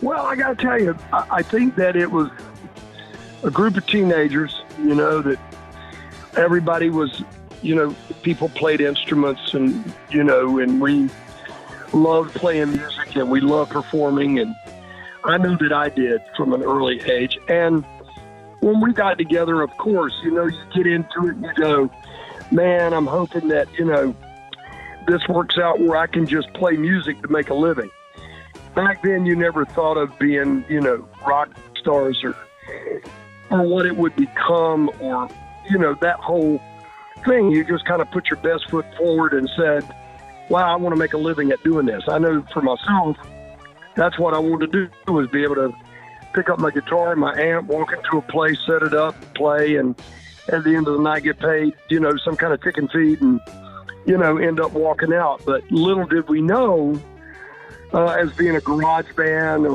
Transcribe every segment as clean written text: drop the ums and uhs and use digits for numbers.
Well, I got to tell you, I think that it was a group of teenagers, that everybody was, people played instruments and, and we loved playing music and we loved performing. And I knew that I did from an early age. And when we got together, of course, you get into it and you go, man, I'm hoping that, this works out where I can just play music to make a living. Back then, you never thought of being, rock stars or what it would become or, that whole thing. You just kind of put your best foot forward and said, wow, I want to make a living at doing this. I know for myself, that's what I wanted to do, was be able to pick up my guitar and my amp, walk into a place, set it up, play, and at the end of the night get paid, some kind of chicken feed and, end up walking out. But little did we know, as being a garage band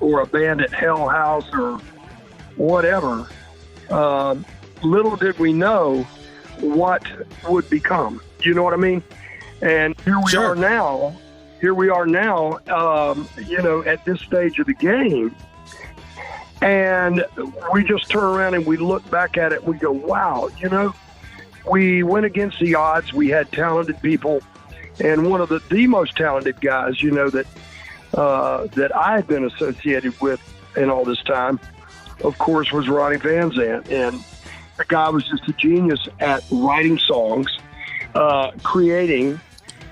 or a band at Hell House or whatever, little did we know what would become. You know what I mean? And here we are now, at this stage of the game. And we just turn around and we look back at it and we go, wow, we went against the odds. We had talented people. And one of the most talented guys, that I had been associated with in all this time, of course, was Ronnie Van Zant. And the guy was just a genius at writing songs, creating,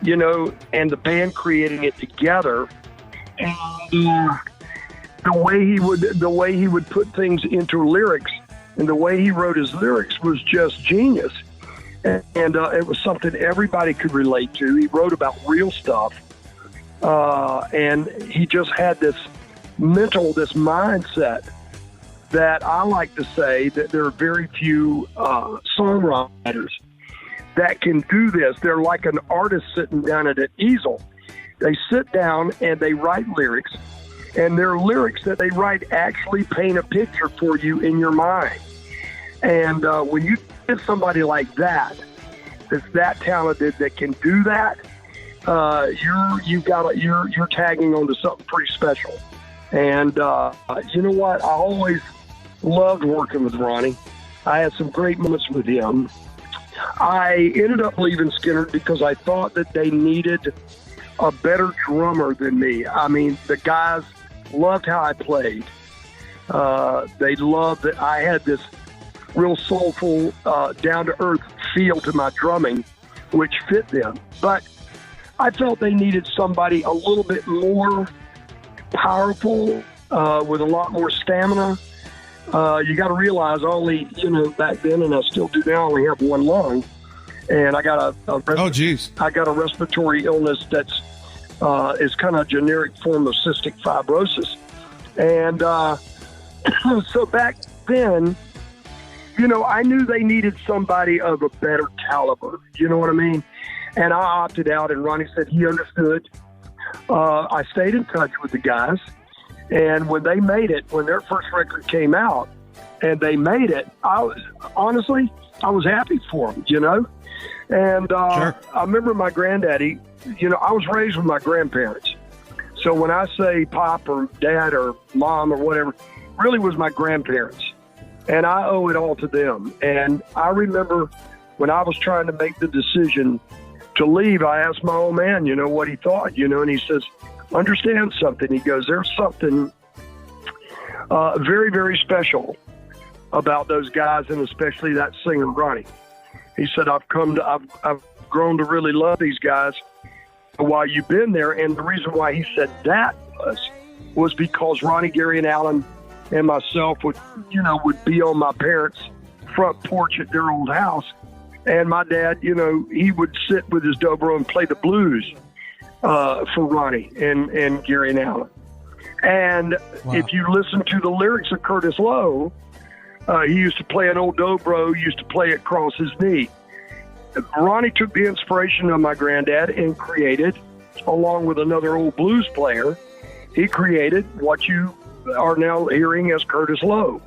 and the band creating it together. And the way he would put things into lyrics and the way he wrote his lyrics was just genius. And it was something everybody could relate to. He wrote about real stuff. And he just had this mindset that I like to say that there are very few songwriters that can do this. They're like an artist sitting down at an easel. They sit down and they write lyrics, and their lyrics that they write actually paint a picture for you in your mind. And when you get somebody like that, that's that talented, that can do that, you're tagging onto something pretty special. And you know what? I always loved working with Ronnie. I had some great moments with him. I ended up leaving Skynyrd because I thought that they needed a better drummer than me. I mean, the guys loved how I played. They loved that I had this real soulful, down-to-earth feel to my drumming, which fit them. But I felt they needed somebody a little bit more powerful, with a lot more stamina. You got to realize back then, and I still do now, I only have one lung. And I got I got a respiratory illness that's is kind of a generic form of cystic fibrosis. And so back then, I knew they needed somebody of a better caliber. You know what I mean? And I opted out, and Ronnie said he understood. I stayed in touch with the guys. And when they made it, when their first record came out and they made it, I was happy for them, And Sure. I remember my granddaddy, I was raised with my grandparents. So when I say pop or dad or mom or whatever, really was my grandparents. And I owe it all to them. And I remember when I was trying to make the decision to leave, I asked my old man, what he thought, and he says, understand something. He goes, there's something very, very special about those guys, and especially that singer, Ronnie. He said, I've grown to really love these guys while you've been there. And the reason why he said that was because Ronnie, Gary, and Alan and myself would be on my parents' front porch at their old house. And my dad, he would sit with his dobro and play the blues for Ronnie and Gary and Alan. And If you listen to the lyrics of Curtis Lowe, he used to play an old dobro, used to play it across his knee. Ronnie took the inspiration of my granddad and created, along with another old blues player, he created what you are now hearing as Curtis Lowe.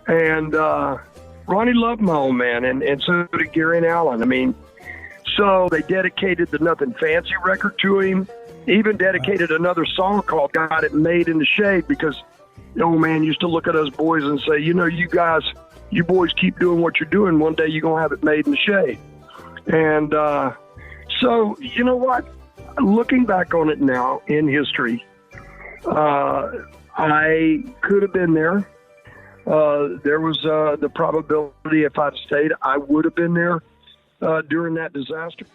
And Ronnie loved my old man, and so did Gary and Alan. I mean, so they dedicated the Nothing Fancy record to him. Even dedicated another song called Got It Made in the Shade, because the old man used to look at us boys and say, you know, you boys keep doing what you're doing. One day you're going to have it made in the shade. And so, you know what? Looking back on it now in history, I could have been there. There was the probability if I'd stayed, I would have been there during that disaster.